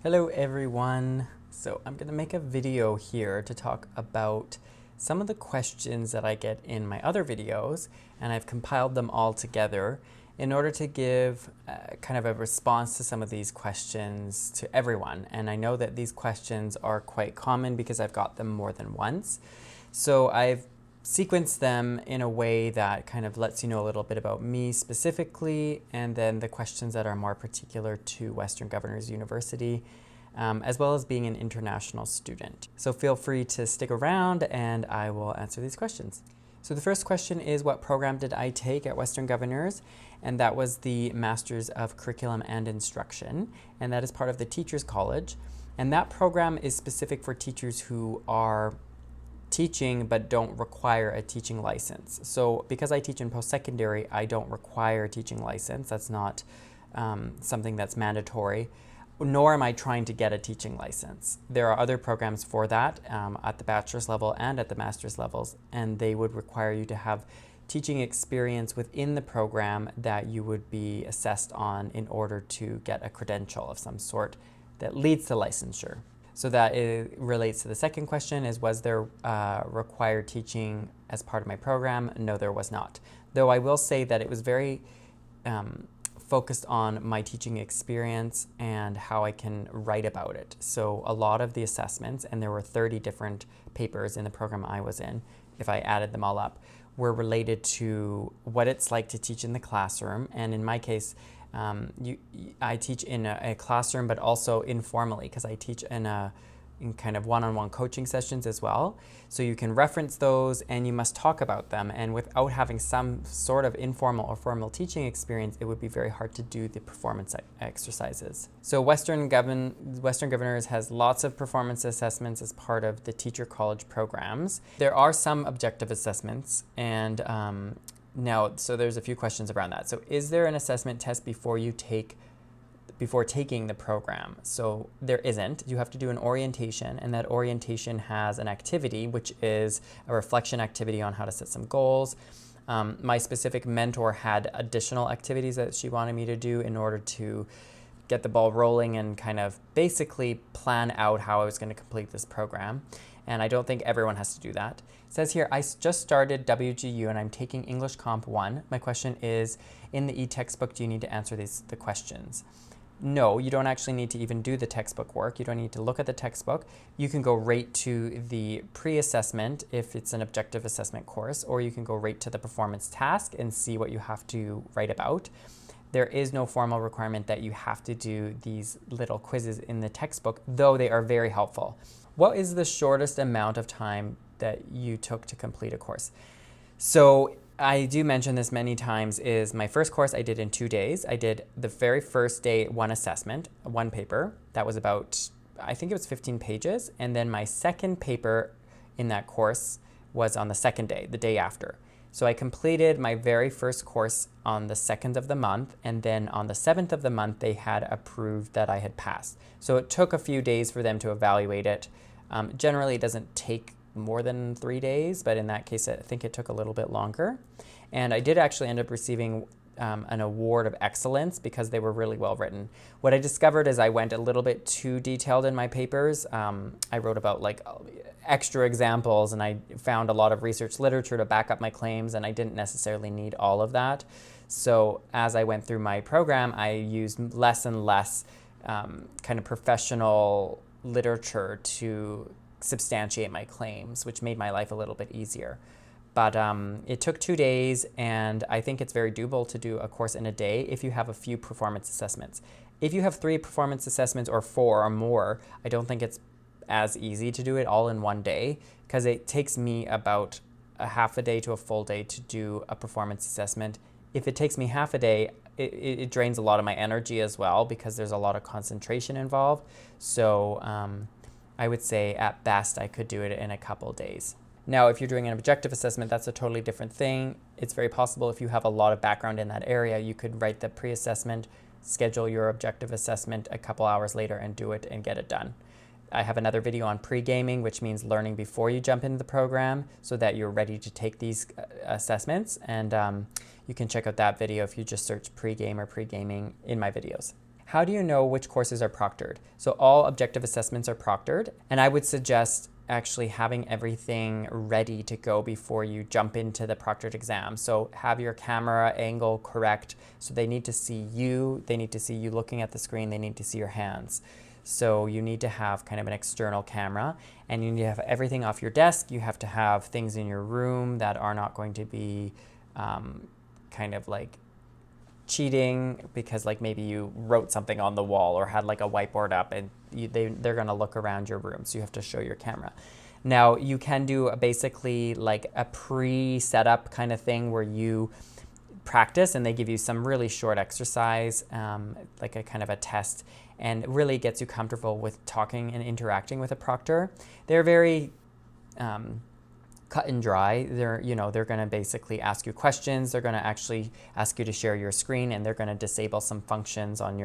Hello everyone. So I'm going to make a video here to talk about some of the questions that I get in my other videos, and I've compiled them all together in order to give kind of a response to some of these questions to everyone. And I know that these questions are quite common because I've got them more than once. So I've sequenced them in a way that kind of lets you know a little bit about me specifically, and then the questions that are more particular to Western Governors University, as well as being an international student. So feel free to stick around and I will answer these questions. So the first question is, what program did I take at Western Governors? And that was the Masters of Curriculum and Instruction, and that is part of the Teachers College. And that program is specific for teachers who are teaching but don't require a teaching license. So because I teach in post-secondary, I don't require a teaching license. That's not something that's mandatory, nor am I trying to get a teaching license. There are other programs for that at the bachelor's level and at the master's levels, and they would require you to have teaching experience within the program that you would be assessed on in order to get a credential of some sort that leads to licensure. So that relates to the second question, is was there required teaching as part of my program? No, there was not. Though I will say that it was very focused on my teaching experience and how I can write about it. So a lot of the assessments, and there were 30 different papers in the program I was in, if I added them all up, were related to what it's like to teach in the classroom. And in my case, I teach in a classroom, but also informally, because I teach in kind of one-on-one coaching sessions as well. So you can reference those and you must talk about them. And without having some sort of informal or formal teaching experience, it would be very hard to do the performance exercises. So Western Governors has lots of performance assessments as part of the Teacher College programs. There are some objective assessments, and so there's a few questions around that. So is there an assessment test before taking the program? So there isn't. You have to do an orientation, and that orientation has an activity, which is a reflection activity on how to set some goals. My specific mentor had additional activities that she wanted me to do in order to get the ball rolling and kind of basically plan out how I was going to complete this program. And I don't think everyone has to do that. It says here, I just started WGU and I'm taking English Comp 1. My question is, in the e-textbook, do you need to answer the questions? No, you don't actually need to even do the textbook work. You don't need to look at the textbook. You can go right to the pre-assessment if it's an objective assessment course, or you can go right to the performance task and see what you have to write about. There is no formal requirement that you have to do these little quizzes in the textbook, though they are very helpful. What is the shortest amount of time that you took to complete a course? So I do mention this many times, is my first course I did in 2 days. I did the very first day one assessment, one paper. That was about, I think it was 15 pages. And then my second paper in that course was on the second day, the day after. So I completed my very first course on the 2nd of the month, and then on the 7th of the month, they had approved that I had passed. So it took a few days for them to evaluate it. Generally, it doesn't take more than 3 days, but in that case, I think it took a little bit longer. And I did actually end up receiving an award of excellence because they were really well written. What I discovered is I went a little bit too detailed in my papers. I wrote about like extra examples, and I found a lot of research literature to back up my claims, and I didn't necessarily need all of that. So as I went through my program, I used less and less kind of professional literature to substantiate my claims, which made my life a little bit easier. But it took 2 days, and I think it's very doable to do a course in a day if you have a few performance assessments. If you have 3 performance assessments or 4 or more, I don't think it's as easy to do it all in one day, because it takes me about a half a day to a full day to do a performance assessment. If it takes me half a day, it drains a lot of my energy as well, because there's a lot of concentration involved. So I would say at best I could do it in a couple days. Now, if you're doing an objective assessment, that's a totally different thing. It's very possible if you have a lot of background in that area, you could write the pre-assessment, schedule your objective assessment a couple hours later and do it and get it done. I have another video on pre-gaming, which means learning before you jump into the program so that you're ready to take these assessments. And you can check out that video if you just search pre-game or pre-gaming in my videos. How do you know which courses are proctored? So all objective assessments are proctored, and I would suggest actually having everything ready to go before you jump into the proctored exam. So have your camera angle correct. So they need to see you, they need to see you looking at the screen, they need to see your hands. So you need to have kind of an external camera, and you need to have everything off your desk. You have to have things in your room that are not going to be kind of like cheating, because like maybe you wrote something on the wall or had like a whiteboard up, and they're going to look around your room, so you have to show your camera. Now you can do basically like a pre-setup kind of thing where you practice and they give you some really short exercise, like a kind of a test, and really gets you comfortable with talking and interacting with a proctor. They're very cut and dry. They're going to basically ask you questions. They're going to actually ask you to share your screen, and they're going to disable some functions on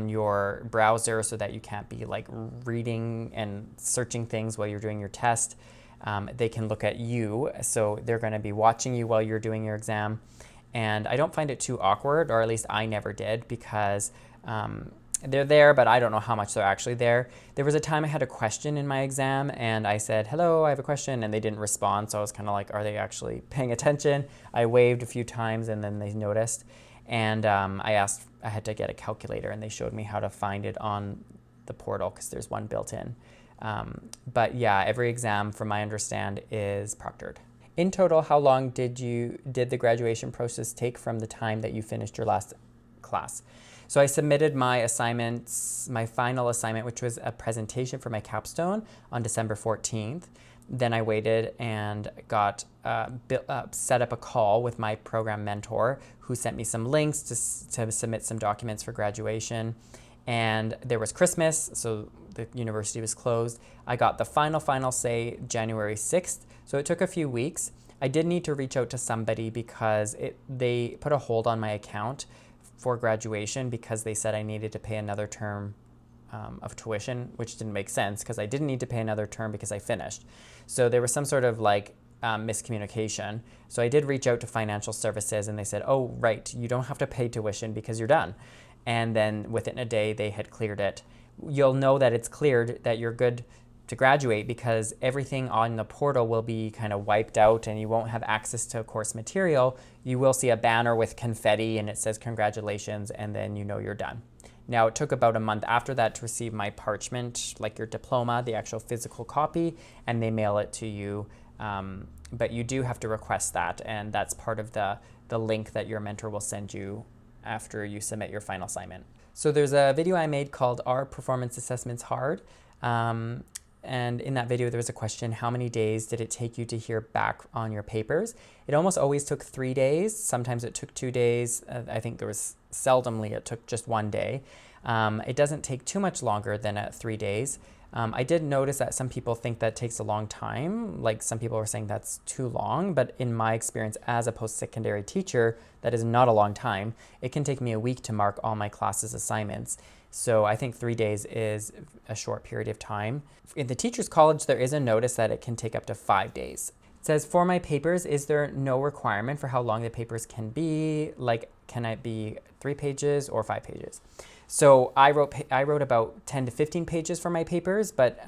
your browser so that you can't be like reading and searching things while you're doing your test. They can look at you, so they're going to be watching you while you're doing your exam. And I don't find it too awkward, or at least I never did, because they're there, but I don't know how much they're actually there. There was a time I had a question in my exam, and I said, hello, I have a question, and they didn't respond, so I was kind of like, are they actually paying attention? I waved a few times, and then they noticed. And I had to get a calculator, and they showed me how to find it on the portal, because there's one built in. But yeah, every exam, from my understand, is proctored. In total, how long did the graduation process take from the time that you finished your last class? So I submitted my assignments, my final assignment, which was a presentation for my capstone, on December 14th. Then I waited and got set up a call with my program mentor, who sent me some links to submit some documents for graduation. And there was Christmas, so the university was closed. I got the final say January 6th, so it took a few weeks. I did need to reach out to somebody because they put a hold on my account for graduation, because they said I needed to pay another term of tuition, which didn't make sense because I didn't need to pay another term because I finished. So there was some sort of like miscommunication. So I did reach out to financial services, and they said, oh, right, you don't have to pay tuition because you're done. And then within a day, they had cleared it. You'll know that it's cleared, that you're good to graduate, because everything on the portal will be kind of wiped out, and you won't have access to course material. You will see a banner with confetti, and it says congratulations, and then you know you're done. Now, it took about a month after that to receive my parchment, like your diploma, the actual physical copy, and they mail it to you. But you do have to request that, and that's part of the link that your mentor will send you after you submit your final assignment. So there's a video I made called Are Performance Assessments Hard? And in that video, there was a question, how many days did it take you to hear back on your papers? It almost always took 3 days. Sometimes it took 2 days. I think there was seldomly it took just 1 day. It doesn't take too much longer than 3 days. I did notice that some people think that takes a long time. Like some people were saying that's too long, but in my experience as a post-secondary teacher, that is not a long time. It can take me a week to mark all my classes' assignments. So I think 3 days is a short period of time. In the Teachers College, there is a notice that it can take up to 5 days. It says, for my papers, is there no requirement for how long the papers can be? Like, can it be 3 pages or 5 pages? So I wrote about 10 to 15 pages for my papers, but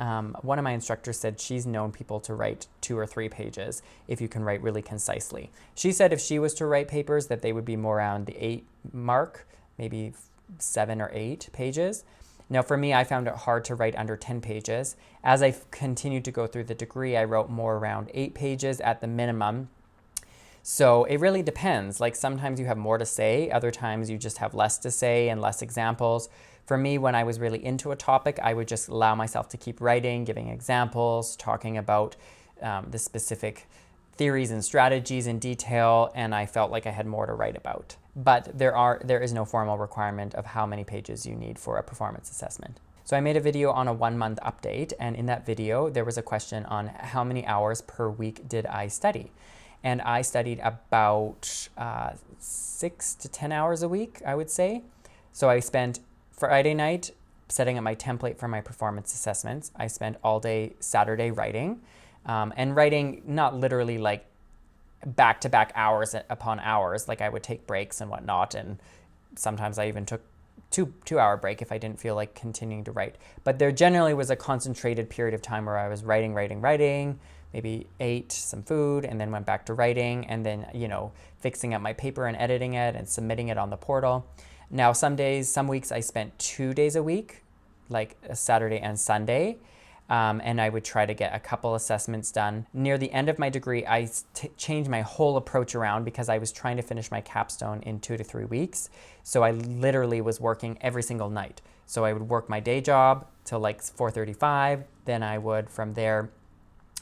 one of my instructors said she's known people to write 2 or 3 pages if you can write really concisely. She said if she was to write papers that they would be more around the 8 mark, maybe 7 or 8 pages. Now for me, I found it hard to write under 10 pages. As I continued to go through the degree, I wrote more around 8 pages at the minimum. So it really depends. Like sometimes you have more to say, other times you just have less to say and less examples. For me, when I was really into a topic, I would just allow myself to keep writing, giving examples, talking about the specific theories and strategies in detail, and I felt like I had more to write about. But there is no formal requirement of how many pages you need for a performance assessment. So I made a video on a 1-month update, and in that video, there was a question on how many hours per week did I study? And I studied about 6 to 10 hours a week, I would say. So I spent Friday night setting up my template for my performance assessments. I spent all day Saturday writing, and writing not literally like back-to-back hours upon hours. Like I would take breaks and whatnot, and sometimes I even took two-hour break if I didn't feel like continuing to write. But there generally was a concentrated period of time where I was writing, maybe ate some food and then went back to writing, and then, fixing up my paper and editing it and submitting it on the portal. Now, some weeks I spent 2 days a week, like a Saturday and Sunday. And I would try to get a couple assessments done. Near the end of my degree, I changed my whole approach around because I was trying to finish my capstone in 2 to 3 weeks. So I literally was working every single night. So I would work my day job till like 4:35. Then I would, from there,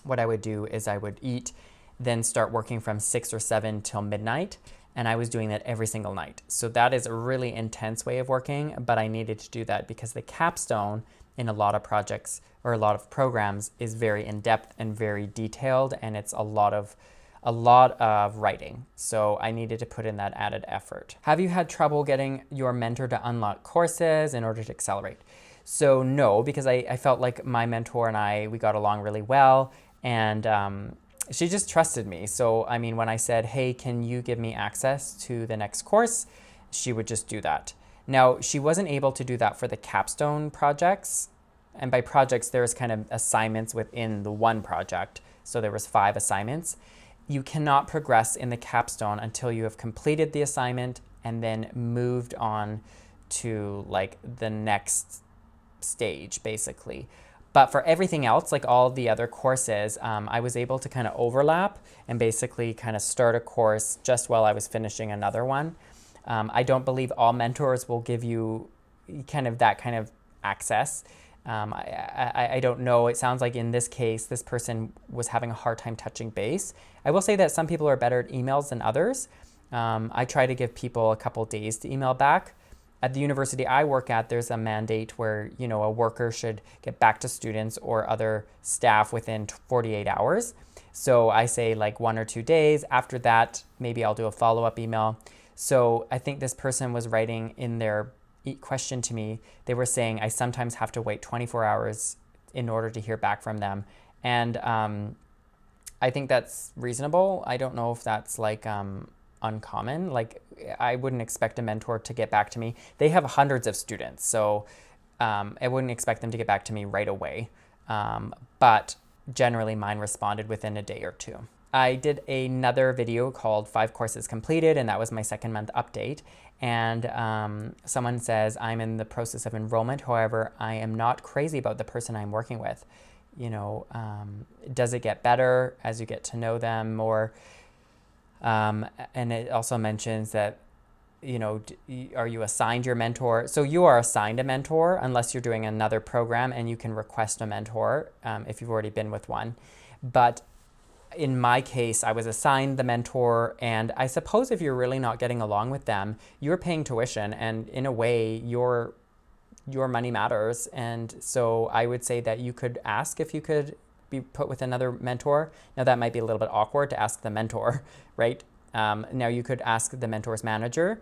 what I would do is I would eat, then start working from 6 or 7 till midnight. And I was doing that every single night. So that is a really intense way of working, but I needed to do that because the capstone in a lot of projects or a lot of programs is very in-depth and very detailed, and it's a lot of writing. So I needed to put in that added effort. Have you had trouble getting your mentor to unlock courses in order to accelerate? So no, because I felt like my mentor and we got along really well, and she just trusted me. So, I mean, when I said, hey, can you give me access to the next course? She would just do that. Now, she wasn't able to do that for the capstone projects. And by projects, there's kind of assignments within the one project. So there was 5 assignments. You cannot progress in the capstone until you have completed the assignment and then moved on to like the next stage, basically. But for everything else, like all the other courses, I was able to kind of overlap and basically kind of start a course just while I was finishing another one. I don't believe all mentors will give you that kind of access. I don't know. It sounds like in this case, this person was having a hard time touching base. I will say that some people are better at emails than others. I try to give people a couple days to email back. At the university I work at, there's a mandate where, a worker should get back to students or other staff within 48 hours. So I say like 1 or 2 days. After that, maybe I'll do a follow-up email. So I think this person was writing in their question to me, they were saying, I sometimes have to wait 24 hours in order to hear back from them. And I think that's reasonable. I don't know if that's like uncommon. Like, I wouldn't expect a mentor to get back to me. They have hundreds of students, so I wouldn't expect them to get back to me right away. But generally mine responded within a day or 2. I did another video called 5 Courses Completed, and that was my 2nd month update. And someone says, I'm in the process of enrollment. However, I am not crazy about the person I'm working with. Does it get better as you get to know them more? And it also mentions that, are you assigned your mentor? So you are assigned a mentor unless you're doing another program, and you can request a mentor if you've already been with one. But in my case, I was assigned the mentor, and I suppose if you're really not getting along with them, you're paying tuition, and in a way, your money matters. And so I would say that you could ask if you could be put with another mentor. Now that might be a little bit awkward to ask the mentor, right? Now you could ask the mentor's manager.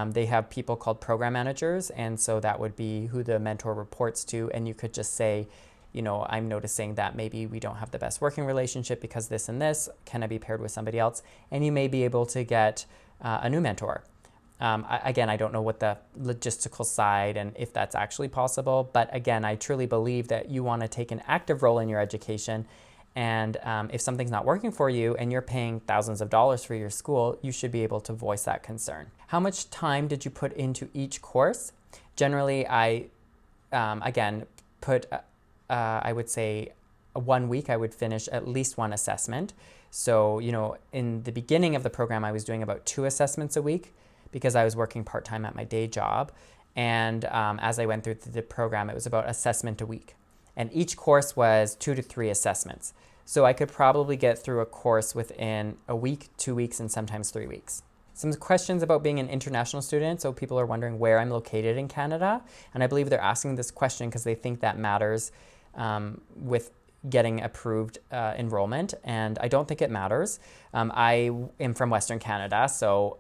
They have people called program managers, and so that would be who the mentor reports to, and you could just say, I'm noticing that maybe we don't have the best working relationship because this and this. Can I be paired with somebody else? And you may be able to get a new mentor. Again, I don't know what the logistical side and if that's actually possible, but again, I truly believe that you want to take an active role in your education. And if something's not working for you and you're paying thousands of dollars for your school, you should be able to voice that concern. How much time did you put into each course? Generally, I, again, put, I would say 1 week, I would finish at least 1 assessment. So, in the beginning of the program, I was doing about 2 assessments a week because I was working part-time at my day job. And as I went through the program, it was about assessment a week. And each course was 2 to 3 assessments. So I could probably get through a course within a week, 2 weeks, and sometimes 3 weeks. Some questions about being an international student. So people are wondering where I'm located in Canada. And I believe they're asking this question because they think that matters with getting approved enrollment. And I don't think it matters. I am from Western Canada, so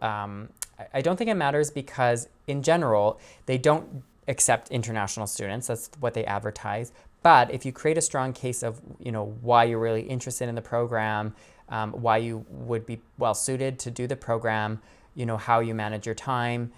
I don't think it matters because in general, they don't accept international students. That's what they advertise. But if you create a strong case of, why you're really interested in the program, why you would be well suited to do the program, how you manage your time,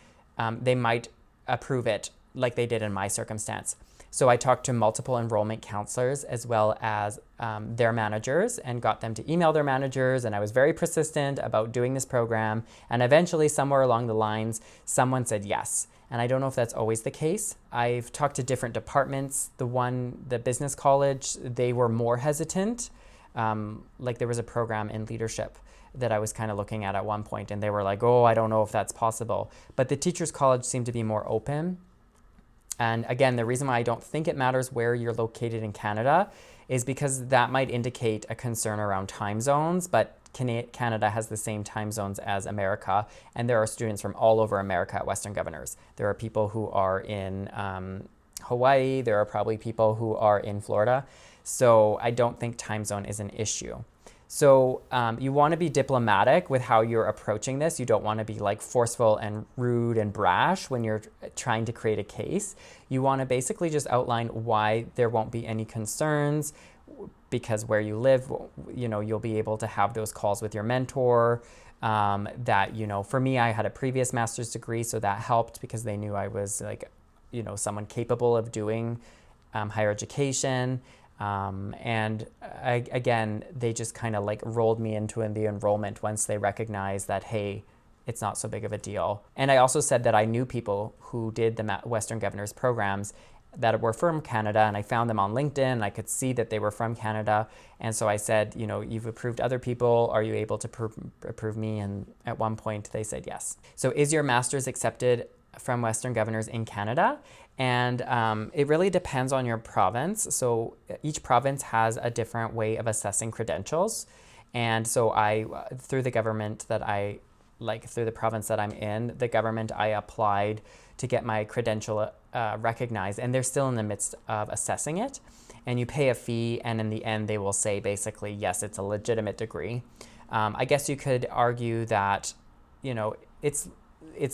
they might approve it like they did in my circumstance. So I talked to multiple enrollment counselors as well as their managers and got them to email their managers, and I was very persistent about doing this program, and eventually somewhere along the lines someone said yes. And I don't know if that's always the case. I've talked to different departments. The business college, they were more hesitant. Like there was a program in leadership that I was kind of looking at one point, and they were like, oh, I don't know if that's possible. But the teachers college seemed to be more open. And again, the reason why I don't think it matters where you're located in Canada is because that might indicate a concern around time zones, but Canada has the same time zones as America, and there are students from all over America at Western Governors. There are people who are in Hawaii, there are probably people who are in Florida, so I don't think time zone is an issue. So you want to be diplomatic with how you're approaching this. You don't want to be like forceful and rude and brash when you're trying to create a case. You want to basically just outline why there won't be any concerns, because where you live, you know, you'll be able to have those calls with your mentor. That, you know, for me, I had a previous master's degree, so that helped because they knew I was like, you know, someone capable of doing higher education. And again, they just kind of like rolled me into the enrollment once they recognized that, hey, it's not so big of a deal. And I also said that I knew people who did the Western Governors programs that were from Canada, and I found them on LinkedIn, and I could see that they were from Canada. And so I said, you know, you've approved other people. Are you able to approve me? And at one point they said yes. So is your master's accepted from Western Governors in Canada? And it really depends on your province. So each province has a different way of assessing credentials. And so through the government that through the province that I'm in, the government, I applied to get my credential recognized, and they're still in the midst of assessing it. And you pay a fee, and in the end, they will say basically, yes, it's a legitimate degree. I guess you could argue that, you know, it's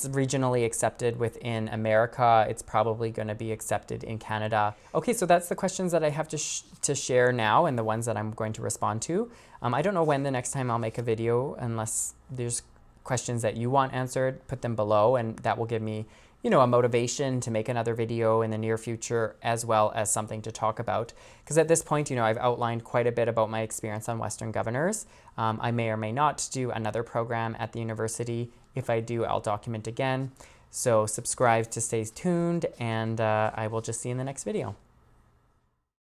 regionally accepted within America. It's probably going to be accepted in Canada. Okay, so that's the questions that I have to share now, and the ones that I'm going to respond to. I don't know when the next time I'll make a video, unless there's questions that you want answered. Put them below, and that will give me, you know, a motivation to make another video in the near future, as well as something to talk about. Because at this point, you know, I've outlined quite a bit about my experience on Western Governors. I may or may not do another program at the university. If I do, I'll document again. So subscribe to stay tuned, and I will just see you in the next video.